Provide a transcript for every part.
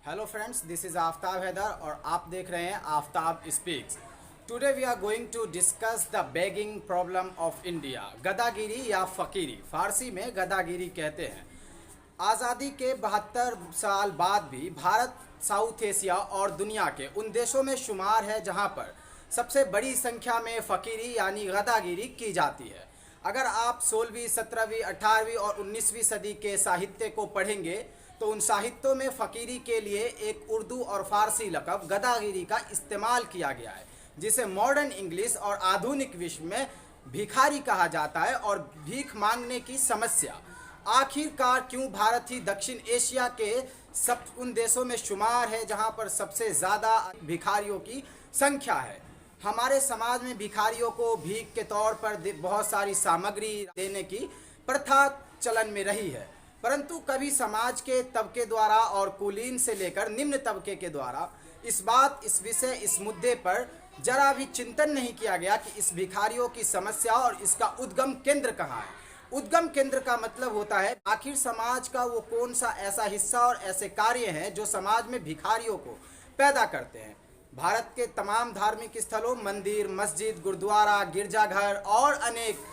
Hello friends, this is Aftab Haider और आप देख रहे हैं Aftab speaks. Today we are going to discuss the begging problem of India. गदागिरी या फ़कीरी, फारसी में गदागिरी कहते हैं। आज़ादी के 72 साल बाद भी भारत साउथ एशिया और दुनिया के उन देशों में शुमार है जहां पर सबसे बड़ी संख्या में फ़कीरी यानी गदागिरी की जाती है। अगर आप 16वीं, 17वीं, 18वीं और 19वीं सदी के साहित्य को पढ़ेंगे तो उन साहित्यों में फ़कीरी के लिए एक उर्दू और फ़ारसी लक़ब गदागिरी का इस्तेमाल किया गया है, जिसे मॉडर्न इंग्लिश और आधुनिक विश्व में भिखारी कहा जाता है। और भीख मांगने की समस्या आखिरकार क्यों भारत ही दक्षिण एशिया के सब उन देशों में शुमार है जहां पर सबसे ज़्यादा भिखारियों की संख्या है। हमारे समाज में भिखारियों को भीख के तौर पर बहुत सारी सामग्री देने की प्रथा चलन में रही है, परंतु कभी समाज के तबके द्वारा और कुलीन से लेकर निम्न तबके के द्वारा इस विषय इस मुद्दे पर जरा भी चिंतन नहीं किया गया कि इस भिखारियों की समस्या और इसका उद्गम केंद्र कहाँ है। उद्गम केंद्र का मतलब होता है आखिर समाज का वो कौन सा ऐसा हिस्सा और ऐसे कार्य हैं जो समाज में भिखारियों को पैदा करते हैं। भारत के तमाम धार्मिक स्थलों, मंदिर, मस्जिद, गुरुद्वारा, गिरजाघर और अनेक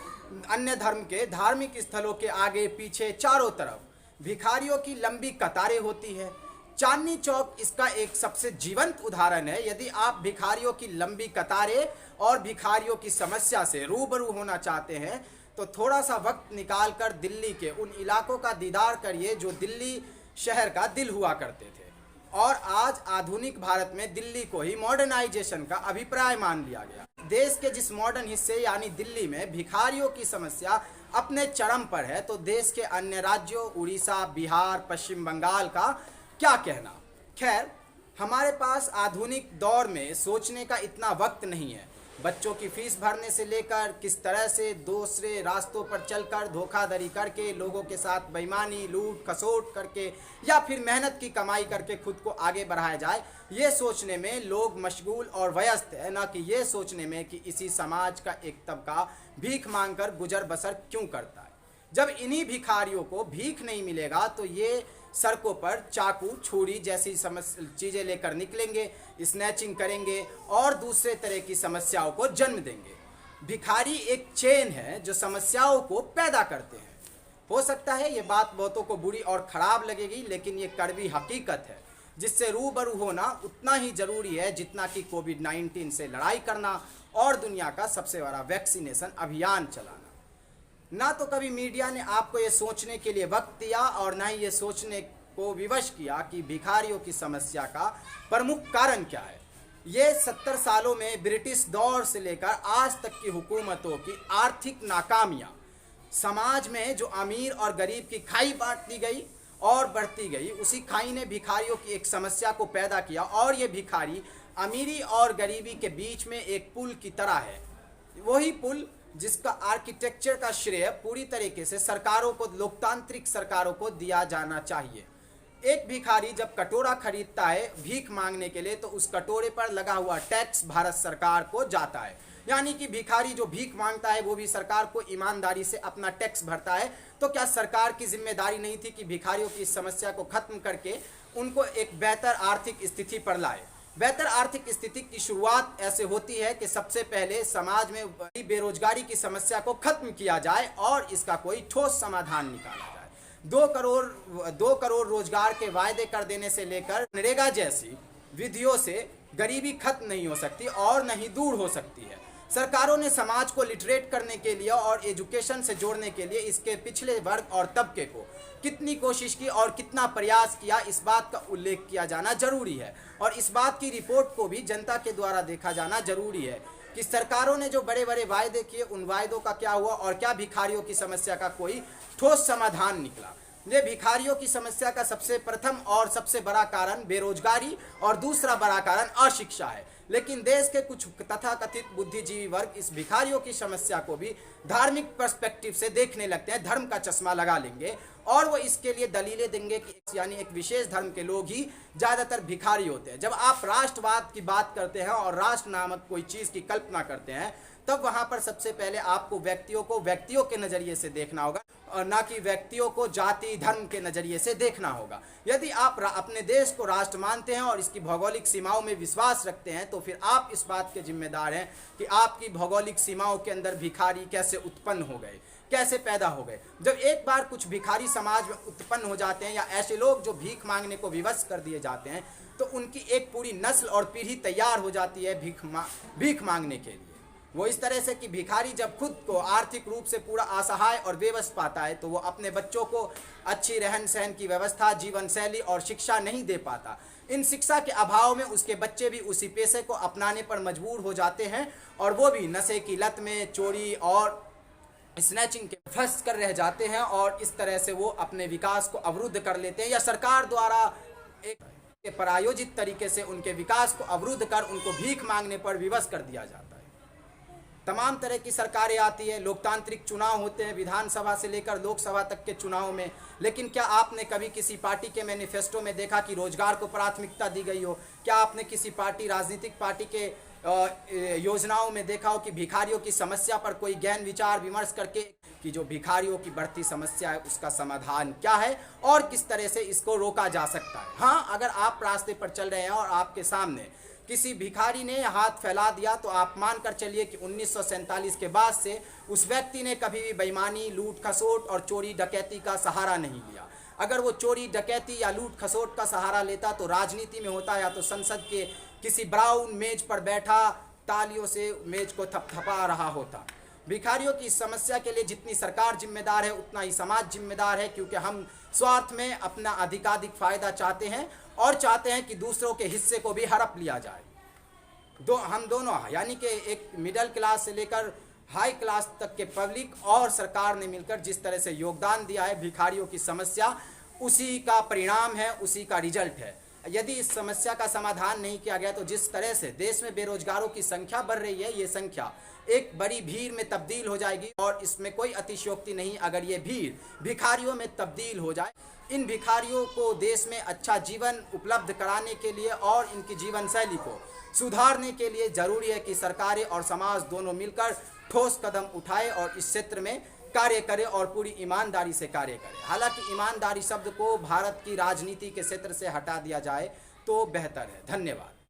अन्य धर्म के धार्मिक स्थलों के आगे पीछे चारों तरफ भिखारियों की लंबी कतारें होती है। चांदनी चौक इसका एक सबसे जीवंत उदाहरण है। यदि आप भिखारियों की लंबी कतारें और भिखारियों की समस्या से रूबरू होना चाहते हैं तो थोड़ा सा वक्त निकालकर दिल्ली के उन इलाकों का दीदार करिए जो दिल्ली शहर का दिल हुआ करते थे और आज आधुनिक भारत में दिल्ली को ही मॉडर्नाइजेशन का अभिप्राय मान लिया गया। देश के जिस मॉडर्न हिस्से यानी दिल्ली में भिखारियों की समस्या अपने चरम पर है तो देश के अन्य राज्यों उड़ीसा, बिहार, पश्चिम बंगाल का क्या कहना। खैर, हमारे पास आधुनिक दौर में सोचने का इतना वक्त नहीं है। बच्चों की फीस भरने से लेकर किस तरह से दूसरे रास्तों पर चलकर धोखाधड़ी करके लोगों के साथ बेईमानी, लूट खसोट करके या फिर मेहनत की कमाई करके खुद को आगे बढ़ाया जाए, ये सोचने में लोग मशगूल और व्यस्त है, ना कि ये सोचने में कि इसी समाज का एक तबका भीख मांगकर गुजर बसर क्यों करता है। जब इन्हीं भिखारियों को भीख नहीं मिलेगा तो ये सड़कों पर चाकू, छुरी जैसी चीज़ें लेकर निकलेंगे, स्नैचिंग करेंगे और दूसरे तरह की समस्याओं को जन्म देंगे। भिखारी एक चेन है जो समस्याओं को पैदा करते हैं। हो सकता है ये बात बहुतों को बुरी और ख़राब लगेगी, लेकिन ये कड़वी हकीकत है जिससे रूबरू होना उतना ही ज़रूरी है जितना कि कोविड-19 से लड़ाई करना और दुनिया का सबसे बड़ा वैक्सीनेशन अभियान चलाना। ना तो कभी मीडिया ने आपको ये सोचने के लिए वक्त दिया और ना ही ये सोचने को विवश किया कि भिखारियों की समस्या का प्रमुख कारण क्या है। ये 70 सालों में ब्रिटिश दौर से लेकर आज तक की हुकूमतों की आर्थिक नाकामियां, समाज में जो अमीर और गरीब की खाई बांट दी गई और बढ़ती गई, उसी खाई ने भिखारियों की एक समस्या को पैदा किया और ये भिखारी अमीरी और गरीबी के बीच में एक पुल की तरह है। वही पुल जिसका आर्किटेक्चर का श्रेय पूरी तरीके से सरकारों को, लोकतांत्रिक सरकारों को दिया जाना चाहिए। एक भिखारी जब कटोरा खरीदता है भीख मांगने के लिए तो उस कटोरे पर लगा हुआ टैक्स भारत सरकार को जाता है, यानी कि भिखारी जो भीख मांगता है वो भी सरकार को ईमानदारी से अपना टैक्स भरता है। तो क्या सरकार की जिम्मेदारी नहीं थी कि भिखारियों की समस्या को खत्म करके उनको एक बेहतर आर्थिक स्थिति पर लाए। बेहतर आर्थिक स्थिति की शुरुआत ऐसे होती है कि सबसे पहले समाज में बेरोजगारी की समस्या को खत्म किया जाए और इसका कोई ठोस समाधान निकाला जाए। 2 करोड़ रोजगार के वायदे कर देने से लेकर नरेगा जैसी विधियों से गरीबी खत्म नहीं हो सकती और नहीं दूर हो सकती है। सरकारों ने समाज को लिटरेट करने के लिए और एजुकेशन से जोड़ने के लिए इसके पिछले वर्ग और तबके को कितनी कोशिश की और कितना प्रयास किया, इस बात का उल्लेख किया जाना जरूरी है। और इस बात की रिपोर्ट को भी जनता के द्वारा देखा जाना जरूरी है कि सरकारों ने जो बड़े बड़े वायदे किए उन वायदों का क्या हुआ और क्या भिखारियों की समस्या का कोई ठोस समाधान निकला। ये भिखारियों की समस्या का सबसे प्रथम और सबसे बड़ा कारण बेरोजगारी और दूसरा बड़ा कारण अशिक्षा है। लेकिन देश के कुछ तथाकथित बुद्धिजीवी वर्ग इस भिखारियों की समस्या को भी धार्मिक पर्सपेक्टिव से देखने लगते हैं, धर्म का चश्मा लगा लेंगे और वो इसके लिए दलीलें देंगे कि यानी एक विशेष धर्म के लोग ही ज़्यादातर भिखारी होते हैं। जब आप राष्ट्रवाद की बात करते हैं और राष्ट्र नामक कोई चीज़ की कल्पना करते हैं तब वहाँ पर सबसे पहले आपको व्यक्तियों को व्यक्तियों के नज़रिए से देखना होगा और ना कि व्यक्तियों को जाति धर्म के नज़रिए से देखना होगा। यदि आप अपने देश को राष्ट्र मानते हैं और इसकी भौगोलिक सीमाओं में विश्वास रखते हैं तो फिर आप इस बात के जिम्मेदार हैं कि आपकी भौगोलिक सीमाओं के अंदर भिखारी कैसे उत्पन्न हो गए, कैसे पैदा हो गए। जब एक बार कुछ भिखारी समाज में उत्पन्न हो जाते हैं या ऐसे लोग जो भीख मांगने को विवश कर दिए जाते हैं तो उनकी एक पूरी नस्ल और पीढ़ी तैयार हो जाती है भीख मांगने के लिए। वो इस तरह से कि भिखारी जब खुद को आर्थिक रूप से पूरा असहाय और बेबस पाता है तो वो अपने बच्चों को अच्छी रहन सहन की व्यवस्था, जीवन शैली और शिक्षा नहीं दे पाता। इन शिक्षा के अभाव में उसके बच्चे भी उसी पेशे को अपनाने पर मजबूर हो जाते हैं और वो भी नशे की लत में, चोरी और स्नैचिंग के फंस कर रह जाते हैं और इस तरह से वो अपने विकास को अवरुद्ध कर लेते हैं या सरकार द्वारा एक प्रायोजित तरीके से उनके विकास को अवरुद्ध कर उनको भीख मांगने पर विवश कर दिया जाता है। तमाम तरह की सरकारें आती है, लोकतांत्रिक चुनाव होते हैं विधानसभा से लेकर लोकसभा तक के चुनाव में, लेकिन क्या आपने कभी किसी पार्टी के मैनिफेस्टो में देखा कि रोजगार को प्राथमिकता दी गई हो? क्या आपने किसी राजनीतिक पार्टी के योजनाओं में देखा हो कि भिखारियों की समस्या पर कोई गहन विचार विमर्श करके कि जो भिखारियों की बढ़ती समस्या है उसका समाधान क्या है और किस तरह से इसको रोका जा सकता है? हाँ, अगर आप रास्ते पर चल रहे हैं और आपके सामने किसी भिखारी ने हाथ फैला दिया तो आप मानकर चलिए कि 1947 के बाद से उस व्यक्ति ने कभी भी बेईमानी, लूट खसोट और चोरी डकैती का सहारा नहीं लिया। अगर वो चोरी डकैती या लूट खसोट का सहारा लेता तो राजनीति में होता या तो संसद के किसी ब्राउन मेज पर बैठा तालियों से मेज को थपथपा रहा होता। भिखारियों की समस्या के लिए जितनी सरकार जिम्मेदार है उतना ही समाज जिम्मेदार है, क्योंकि हम स्वार्थ में अपना अधिकाधिक फायदा चाहते हैं और चाहते हैं कि दूसरों के हिस्से को भी हड़प लिया जाए। हम दोनों यानी कि एक मिडिल क्लास से लेकर हाई क्लास तक के पब्लिक और सरकार ने मिलकर जिस तरह से योगदान दिया है भिखारियों की समस्या, उसी का परिणाम है, उसी का रिजल्ट है। यदि इस समस्या का समाधान नहीं किया गया तो जिस तरह से देश में बेरोजगारों की संख्या बढ़ रही है, ये संख्या एक बड़ी भीड़ में तब्दील हो जाएगी और इसमें कोई अतिशयोक्ति नहीं अगर ये भीड़ भिखारियों में तब्दील हो जाए। इन भिखारियों को देश में अच्छा जीवन उपलब्ध कराने के लिए और इनकी जीवन शैली को सुधारने के लिए जरूरी है कि सरकारें और समाज दोनों मिलकर ठोस कदम उठाए और इस क्षेत्र में कार्य करें और पूरी ईमानदारी से कार्य करें। हालांकि ईमानदारी शब्द को भारत की राजनीति के क्षेत्र से हटा दिया जाए तो बेहतर है। धन्यवाद।